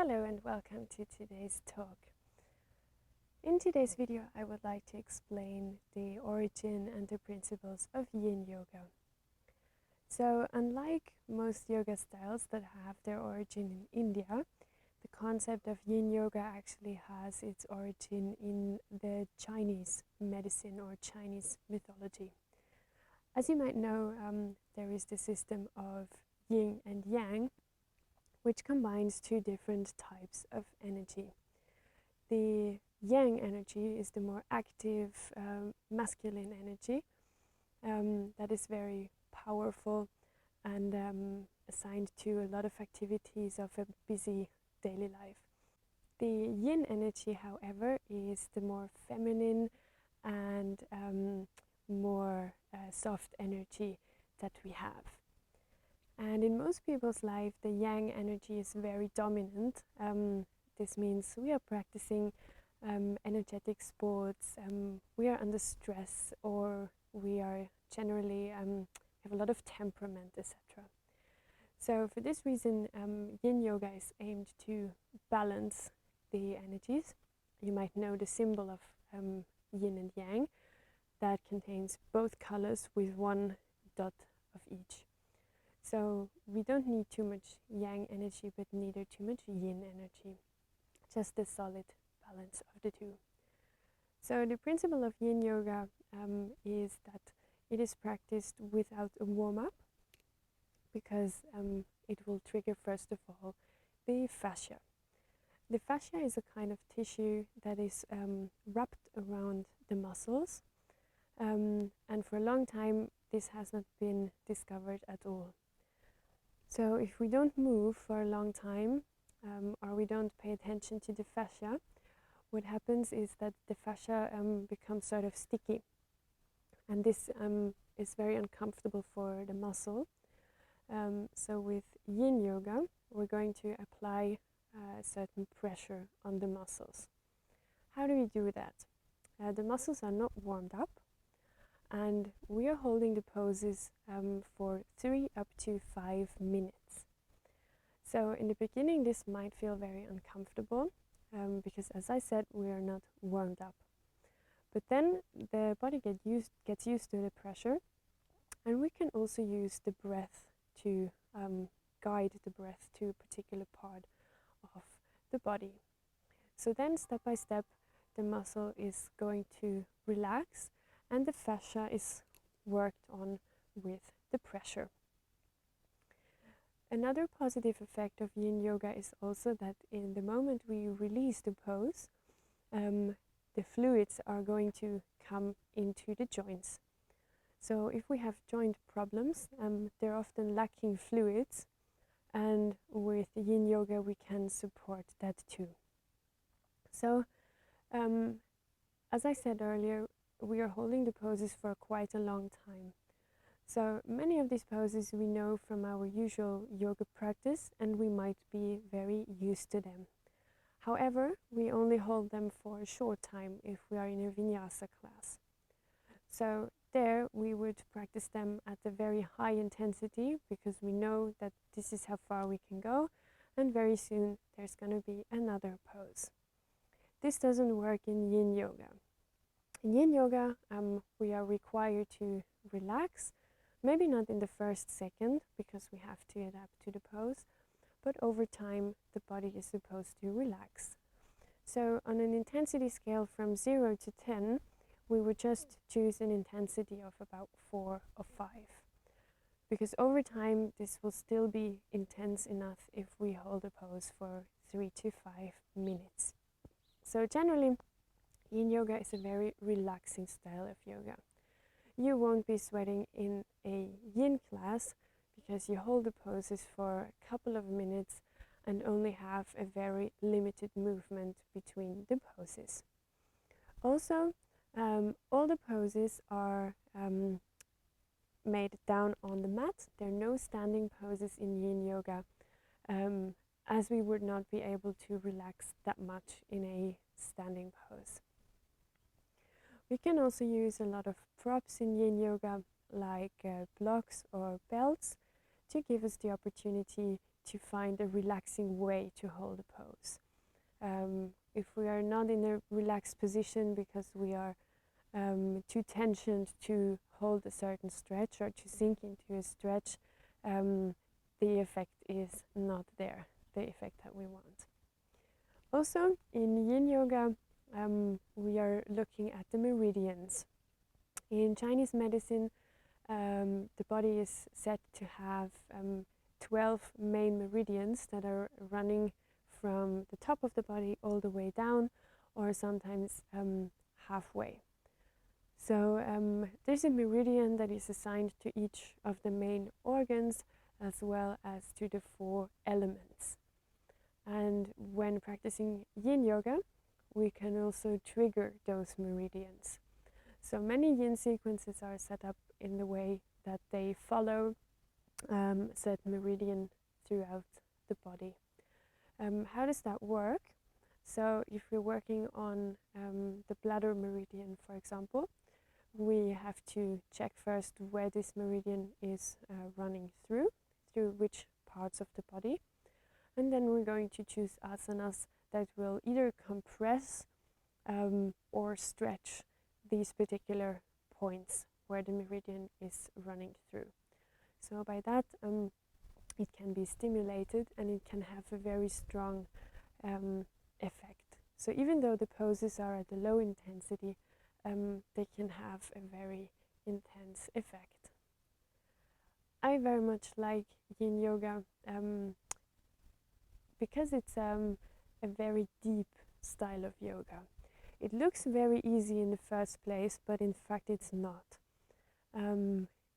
Hello and welcome to today's talk. In today's video I would like to explain the origin and the principles of Yin Yoga. So unlike most yoga styles that have their origin in India, the concept of Yin Yoga actually has its origin in the Chinese medicine or Chinese mythology. As you might know, there is the system of Yin and Yang, which combines two different types of energy. The Yang energy is the more active, masculine energy that is very powerful and assigned to a lot of activities of a busy daily life. The Yin energy, however, is the more feminine and more soft energy that we have. And in most people's life, the Yang energy is very dominant. This means we are practicing energetic sports, we are under stress, or we are generally have a lot of temperament, etc. So for this reason, Yin Yoga is aimed to balance the energies. You might know the symbol of Yin and Yang that contains both colors with one dot of each. So we don't need too much Yang energy, but neither too much Yin energy. Just a solid balance of the two. So the principle of Yin Yoga is that it is practiced without a warm-up, because it will trigger, first of all, the fascia. The fascia is a kind of tissue that is wrapped around the muscles, and for a long time this has not been discovered at all. So if we don't move for a long time, or we don't pay attention to the fascia, what happens is that the fascia becomes sort of sticky, and this is very uncomfortable for the muscle. So with Yin Yoga, we're going to apply a certain pressure on the muscles. How do we do that? The muscles are not warmed up, and we are holding the poses for 3 up to 5 minutes. So in the beginning this might feel very uncomfortable because, as I said, we are not warmed up. But then the body gets used to the pressure, and we can also use the breath to guide the breath to a particular part of the body. So then step by step the muscle is going to relax, and the fascia is worked on with the pressure. Another positive effect of Yin Yoga is also that in the moment we release the pose, the fluids are going to come into the joints. So if we have joint problems, they're often lacking fluids, and with Yin Yoga we can support that too. So as I said earlier, we are holding the poses for quite a long time. So many of these poses we know from our usual yoga practice, and we might be very used to them. However, we only hold them for a short time if we are in a vinyasa class. So there we would practice them at a very high intensity, because we know that this is how far we can go, and very soon there's going to be another pose. This doesn't work in Yin Yoga. In Yin Yoga, we are required to relax, maybe not in the first second, because we have to adapt to the pose, but over time the body is supposed to relax. So on an intensity scale from 0 to 10, we would just choose an intensity of about 4 or 5, because over time this will still be intense enough if we hold a pose for 3 to 5 minutes. So generally, Yin Yoga is a very relaxing style of yoga. You won't be sweating in a Yin class because you hold the poses for a couple of minutes and only have a very limited movement between the poses. Also, all the poses are made down on the mat. There are no standing poses in Yin Yoga, as we would not be able to relax that much in a standing pose. We can also use a lot of props in Yin Yoga, like blocks or belts, to give us the opportunity to find a relaxing way to hold a pose. If we are not in a relaxed position because we are too tensioned to hold a certain stretch or to sink into a stretch, the effect is not there, the effect that we want. Also, in Yin Yoga, we are looking at the meridians. In Chinese medicine, the body is said to have 12 main meridians that are running from the top of the body all the way down, or sometimes halfway. So there's a meridian that is assigned to each of the main organs as well as to the 4 elements. And when practicing Yin Yoga, we can also trigger those meridians. So many Yin sequences are set up in the way that they follow set meridian throughout the body. How does that work? So if we're working on the bladder meridian, for example, we have to check first where this meridian is running through which parts of the body. And then we're going to choose asanas that will either compress or stretch these particular points where the meridian is running through. So by that, it can be stimulated and it can have a very strong effect. So even though the poses are at a low intensity, they can have a very intense effect. I very much like Yin Yoga because it's a very deep style of yoga. It looks very easy in the first place, but in fact it's not.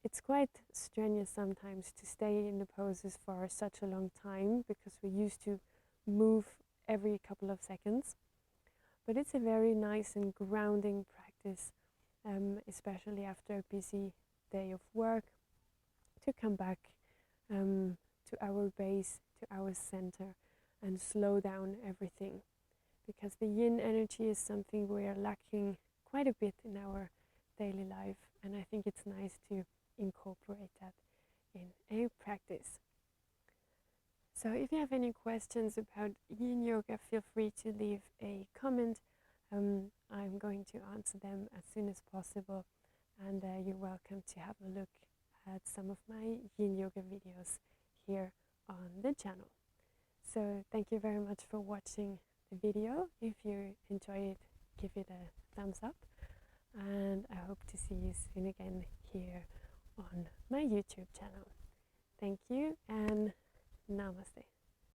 It's quite strenuous sometimes to stay in the poses for such a long time because we're used to move every couple of seconds. But it's a very nice and grounding practice, especially after a busy day of work, to come back to our base, to our center, and slow down everything. Because the yin energy is something we are lacking quite a bit in our daily life, and I think it's nice to incorporate that in a practice. So if you have any questions about Yin Yoga, feel free to leave a comment. I'm going to answer them as soon as possible, and you're welcome to have a look at some of my Yin Yoga videos here on the channel. So thank you very much for watching the video. If you enjoy it, give it a thumbs up, and I hope to see you soon again here on my YouTube channel. Thank you and namaste.